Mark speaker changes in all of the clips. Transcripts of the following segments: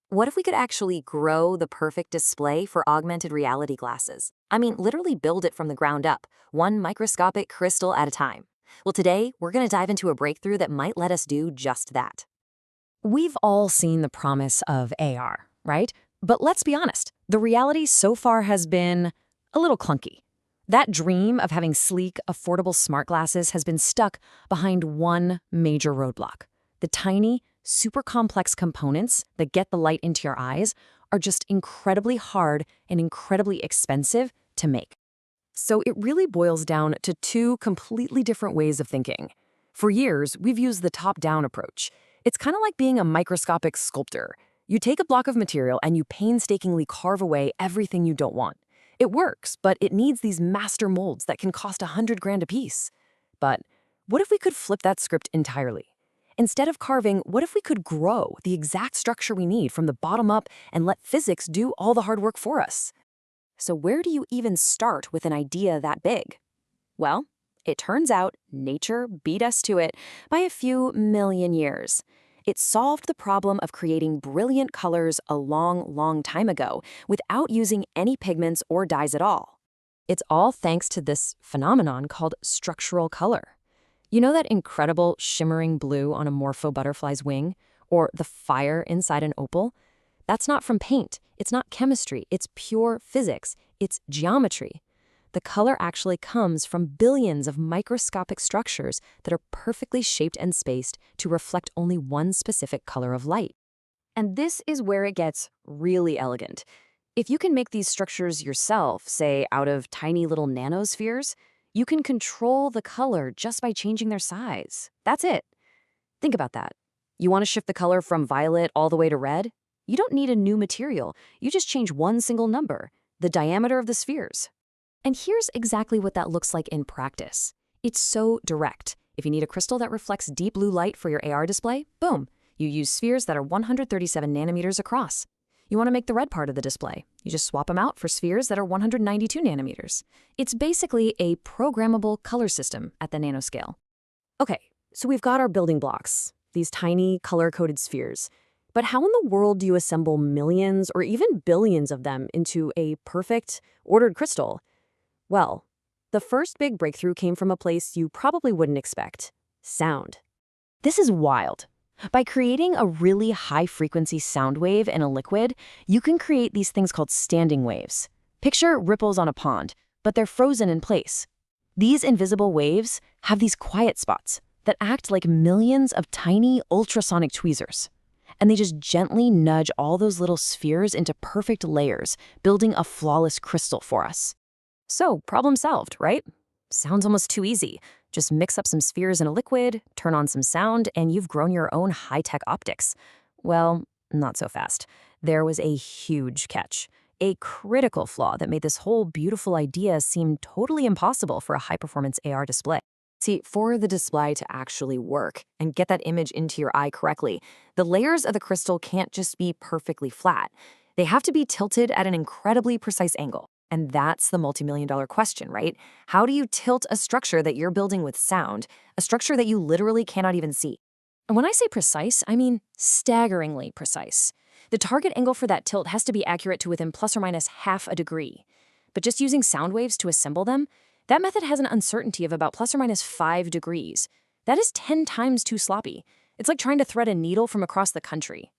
Speaker 1: What if we could actually grow the perfect display for augmented reality glasses? I mean, literally build it from the ground up, one microscopic crystal at a time. Well, today, we're going to dive into a breakthrough that might let us do just that. We've all seen the promise of AR, right? But let's be honest, the reality so far has been a little clunky. That dream of having sleek, affordable smart glasses has been stuck behind one major roadblock. The tiny, super complex components that get the light into your eyes are just incredibly hard and incredibly expensive to make. So it really boils down to two completely different ways of thinking. For years, we've used the top-down approach. It's kind of like being a microscopic sculptor. You take a block of material and you painstakingly carve away everything you don't want. It works, but it needs these master molds that can cost 100 grand a piece. But what if we could flip that script entirely? Instead of carving, what if we could grow the exact structure we need from the bottom up and let physics do all the hard work for us? So where do you even start with an idea that big? Well, it turns out nature beat us to it by a few million years. It solved the problem of creating brilliant colors a long time ago without using any pigments or dyes at all. It's all thanks to this phenomenon called structural color. You know that incredible shimmering blue on a morpho butterfly's wing? Or the fire inside an opal? That's not from paint. It's not chemistry. It's pure physics. It's geometry. The color actually comes from billions of microscopic structures that are perfectly shaped and spaced to reflect only one specific color of light. And this is where it gets really elegant. If you can make these structures yourself, say out of tiny little nanospheres, you can control the color just by changing their size. That's it. Think about that. You want to shift the color from violet all the way to red? You don't need a new material. You just change one single number, the diameter of the spheres. And here's exactly what that looks like in practice. It's so direct. If you need a crystal that reflects deep blue light for your AR display, boom, you use spheres that are 137 nanometers across. You want to make the red part of the display. You just swap them out for spheres that are 192 nanometers. It's basically a programmable color system at the nanoscale. Okay, so we've got our building blocks, these tiny color-coded spheres. But how in the world do you assemble millions or even billions of them into a perfect, ordered crystal? Well, the first big breakthrough came from a place you probably wouldn't expect: sound. This is wild. By creating a really high-frequency sound wave in a liquid, you can create these things called standing waves. Picture ripples on a pond, but they're frozen in place. These invisible waves have these quiet spots that act like millions of tiny ultrasonic tweezers. And they just gently nudge all those little spheres into perfect layers, building a flawless crystal for us. So, problem solved, right? Sounds almost too easy. Just mix up some spheres in a liquid, turn on some sound, and you've grown your own high-tech optics. Well, not so fast. There was a huge catch, a critical flaw that made this whole beautiful idea seem totally impossible for a high-performance AR display. See, for the display to actually work and get that image into your eye correctly, the layers of the crystal can't just be perfectly flat. They have to be tilted at an incredibly precise angle. And that's the multi-million-dollar question, right? How do you tilt a structure that you're building with sound, a structure that you literally cannot even see? And when I say precise, I mean staggeringly precise. The target angle for that tilt has to be accurate to within plus or minus half a degree. But just using sound waves to assemble them, that method has an uncertainty of about plus or minus 5 degrees. That is 10 times too sloppy. It's like trying to thread a needle from across the country.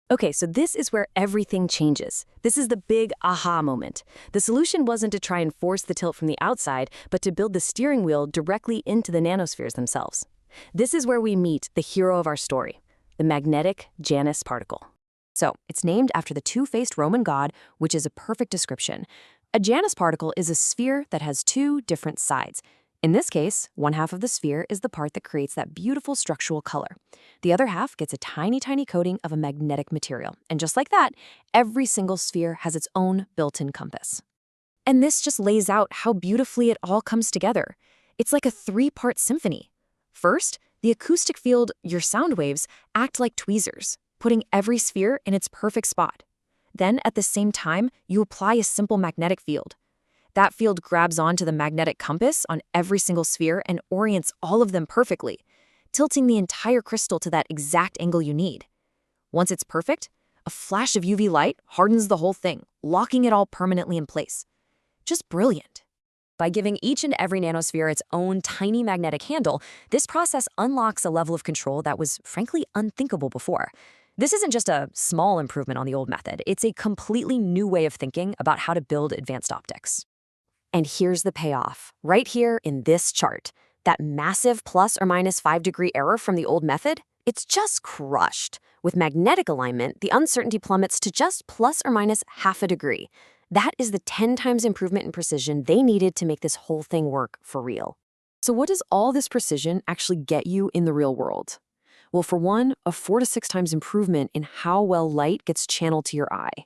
Speaker 1: Okay, so this is where everything changes. This is the big aha moment. The solution wasn't to try and force the tilt from the outside, but to build the steering wheel directly into the nanospheres themselves. This is where we meet the hero of our story, the magnetic Janus particle. So, it's named after the two-faced Roman god, which is a perfect description. A Janus particle is a sphere that has two different sides. In this case, one half of the sphere is the part that creates that beautiful structural color. The other half gets a tiny coating of a magnetic material. And just like that, every single sphere has its own built-in compass. And this just lays out how beautifully it all comes together. It's like a 3-part symphony. First, the acoustic field, your sound waves, act like tweezers, putting every sphere in its perfect spot. Then, at the same time, you apply a simple magnetic field. That field grabs onto the magnetic compass on every single sphere and orients all of them perfectly, tilting the entire crystal to that exact angle you need. Once it's perfect, a flash of UV light hardens the whole thing, locking it all permanently in place. Just brilliant. By giving each and every nanosphere its own tiny magnetic handle, this process unlocks a level of control that was frankly unthinkable before. This isn't just a small improvement on the old method, it's a completely new way of thinking about how to build advanced optics. And here's the payoff, right here in this chart. That massive plus or minus 5-degree error from the old method, it's just crushed. With magnetic alignment, the uncertainty plummets to just plus or minus half a degree. That is the 10 times improvement in precision they needed to make this whole thing work for real. So what does all this precision actually get you in the real world? Well, for one, a 4 to 6 times improvement in how well light gets channeled to your eye.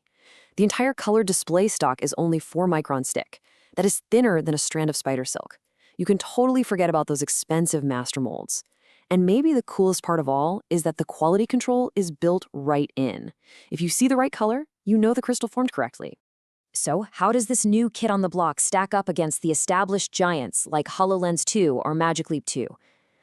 Speaker 1: The entire color display stock is only 4 microns thick. That is thinner than a strand of spider silk. You can totally forget about those expensive master molds. And maybe the coolest part of all is that the quality control is built right in. If you see the right color, you know the crystal formed correctly. So how does this new kid on the block stack up against the established giants like HoloLens 2 or Magic Leap 2?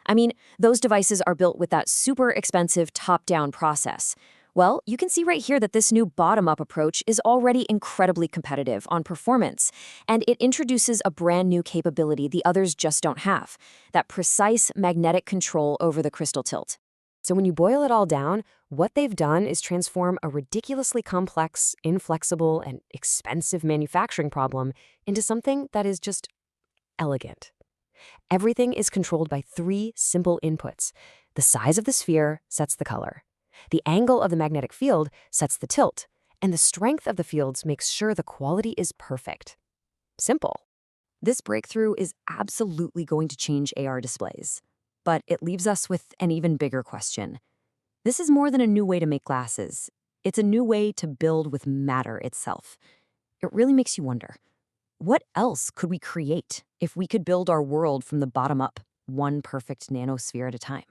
Speaker 1: I mean, those devices are built with that super expensive top-down process. Well, you can see right here that this new bottom-up approach is already incredibly competitive on performance, and it introduces a brand new capability the others just don't have, that precise magnetic control over the crystal tilt. So when you boil it all down, what they've done is transform a ridiculously complex, inflexible, and expensive manufacturing problem into something that is just elegant. Everything is controlled by 3 simple inputs. The size of the sphere sets the color. The angle of the magnetic field sets the tilt, and the strength of the fields makes sure the quality is perfect. Simple. This breakthrough is absolutely going to change AR displays. But it leaves us with an even bigger question. This is more than a new way to make glasses. It's a new way to build with matter itself. It really makes you wonder, what else could we create if we could build our world from the bottom up, one perfect nanosphere at a time?